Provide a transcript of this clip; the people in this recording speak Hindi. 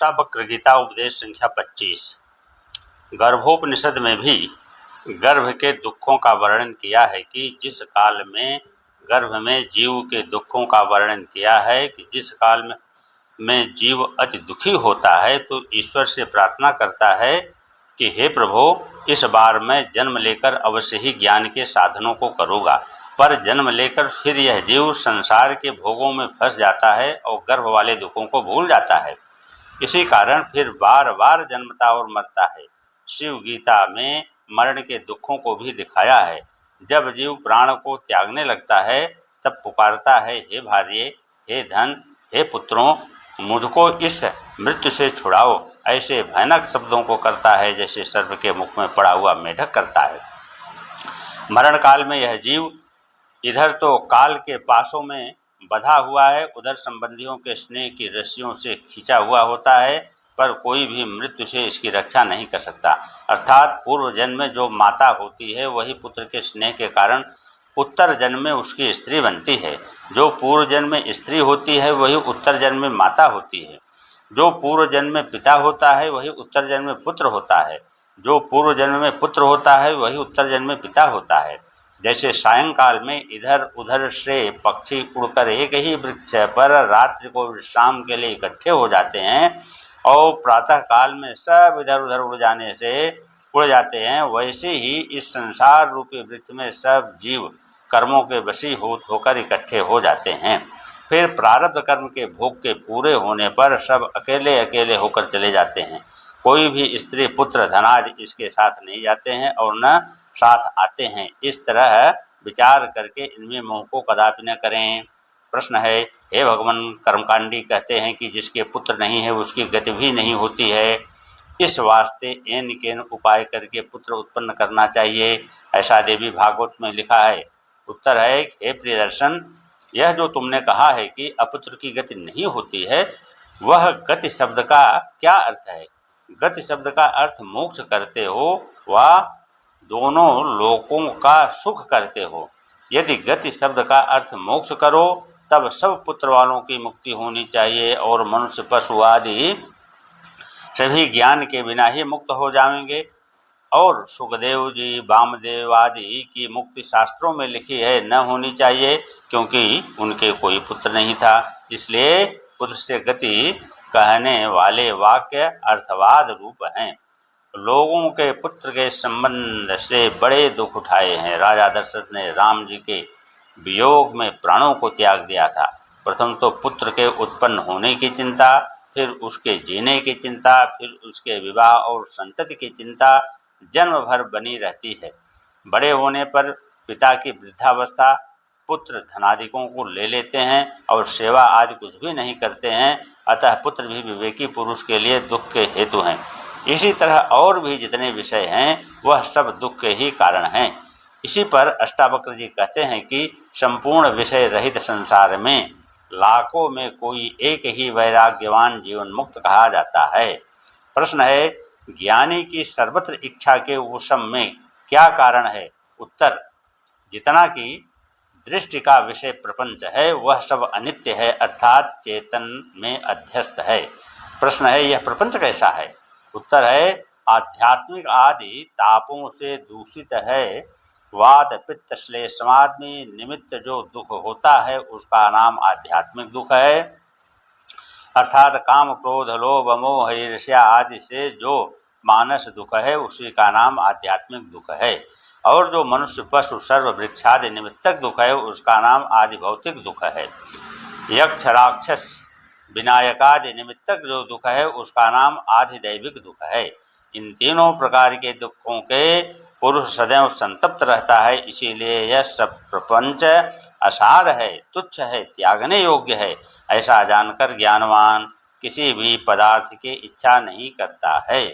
अष्टावक्र गीता उपदेश संख्या 25। गर्भोपनिषद में भी गर्भ के दुखों का वर्णन किया है कि जिस काल में गर्भ में जीव के दुखों का वर्णन किया है कि जिस काल में जीव अति दुखी होता है तो ईश्वर से प्रार्थना करता है कि हे प्रभु, इस बार मैं जन्म लेकर अवश्य ही ज्ञान के साधनों को करूँगा। पर जन्म लेकर फिर यह जीव संसार के भोगों में फंस जाता है और गर्भ वाले दुखों को भूल जाता है। इसी कारण फिर बार बार जन्मता और मरता है। शिव गीता में मरण के दुखों को भी दिखाया है। जब जीव प्राण को त्यागने लगता है तब पुकारता है, हे भार्ये, हे धन, हे पुत्रों, मुझको इस मृत्यु से छुड़ाओ। ऐसे भयानक शब्दों को करता है जैसे सर्प के मुख में पड़ा हुआ मेढक करता है। मरण काल में यह जीव इधर तो काल के पासों में बंधा हुआ है, उधर संबंधियों के स्नेह की रस्सियों से खींचा हुआ होता है, पर कोई भी मृत्यु से इसकी रक्षा नहीं कर सकता। अर्थात पूर्व जन्म में जो माता होती है वही पुत्र के स्नेह के कारण उत्तर जन्म में उसकी स्त्री बनती है। जो पूर्व जन्म में स्त्री होती है वही उत्तर जन्म में माता होती है। जो पूर्व जन्म में पिता होता है वही उत्तर जन्म में पुत्र होता है। जो पूर्व जन्म में पुत्र होता है वही उत्तर जन्म में पिता होता है। जैसे सायंकाल में इधर उधर से पक्षी उड़कर एक ही वृक्ष पर रात्रि को विश्राम के लिए इकट्ठे हो जाते हैं और प्रातः काल में सब इधर उधर उड़ जाते हैं, वैसे ही इस संसार रूपी वृक्ष में सब जीव कर्मों के वशी होकर इकट्ठे हो जाते हैं। फिर प्रारब्ध कर्म के भोग के पूरे होने पर सब अकेले अकेले होकर चले जाते हैं। कोई भी स्त्री पुत्र धनादि इसके साथ नहीं जाते हैं और न साथ आते हैं। इस तरह विचार करके इनमें मोह को कदापि न करें। प्रश्न है, हे भगवान, कर्मकांडी कहते हैं कि जिसके पुत्र नहीं है उसकी गति भी नहीं होती है। इस वास्ते एन केन उपाय करके पुत्र उत्पन्न करना चाहिए, ऐसा देवी भागवत में लिखा है। उत्तर है, हे प्रियदर्शन, यह जो तुमने कहा है कि अपुत्र की गति नहीं होती है, वह गति शब्द का क्या अर्थ है? गति शब्द का अर्थ मोक्ष करते हो व दोनों लोकों का सुख करते हो। यदि गति शब्द का अर्थ मोक्ष करो तब सब पुत्र वालों की मुक्ति होनी चाहिए और मनुष्य पशु आदि सभी ज्ञान के बिना ही मुक्त हो जाएंगे। और सुखदेव जी, वामदेव आदि की मुक्ति शास्त्रों में लिखी है, न होनी चाहिए, क्योंकि उनके कोई पुत्र नहीं था। इसलिए पुत्र से गति कहने वाले वाक्य अर्थवाद रूप हैं। लोगों के पुत्र के संबंध से बड़े दुख उठाए हैं। राजा दशरथ ने राम जी के वियोग में प्राणों को त्याग दिया था। प्रथम तो पुत्र के उत्पन्न होने की चिंता, फिर उसके जीने की चिंता, फिर उसके विवाह और संतति की चिंता जन्म भर बनी रहती है। बड़े होने पर पिता की वृद्धावस्था पुत्र धनादिकों को ले लेते हैं और सेवा आदि कुछ भी नहीं करते हैं। अतः पुत्र भी विवेकी पुरुष के लिए दुख के हेतु हैं। इसी तरह और भी जितने विषय हैं वह सब दुख के ही कारण हैं। इसी पर अष्टावक्र जी कहते हैं कि संपूर्ण विषय रहित संसार में लाखों में कोई एक ही वैराग्यवान जीवन मुक्त कहा जाता है। प्रश्न है, ज्ञानी की सर्वत्र इच्छा के उपशम में क्या कारण है? उत्तर, जितना कि दृष्टि का विषय प्रपंच है वह सब अनित्य है, अर्थात चेतन में अध्यस्त है। प्रश्न है, यह प्रपंच कैसा है? उत्तर है, आध्यात्मिक आदि तापों से दूषित है। वात पित्त श्लेष्मादि निमित्त जो दुख होता है उसका नाम आध्यात्मिक दुख है। अर्थात काम क्रोध लोभ मोह ईर्ष्या आदि से जो मानस दुख है उसी का नाम आध्यात्मिक दुख है। और जो मनुष्य पशु सर्व वृक्षादि निमित्तक दुख है उसका नाम आदि भौतिक दुख है। यक्ष राक्षस विनायकादि निमित्तक जो दुख है उसका नाम आधिदैविक दुख है। इन तीनों प्रकार के दुखों के पुरुष सदैव संतप्त रहता है, इसीलिए यह सब प्रपंच असार है, तुच्छ है, त्यागने योग्य है। ऐसा जानकर ज्ञानवान किसी भी पदार्थ की इच्छा नहीं करता है।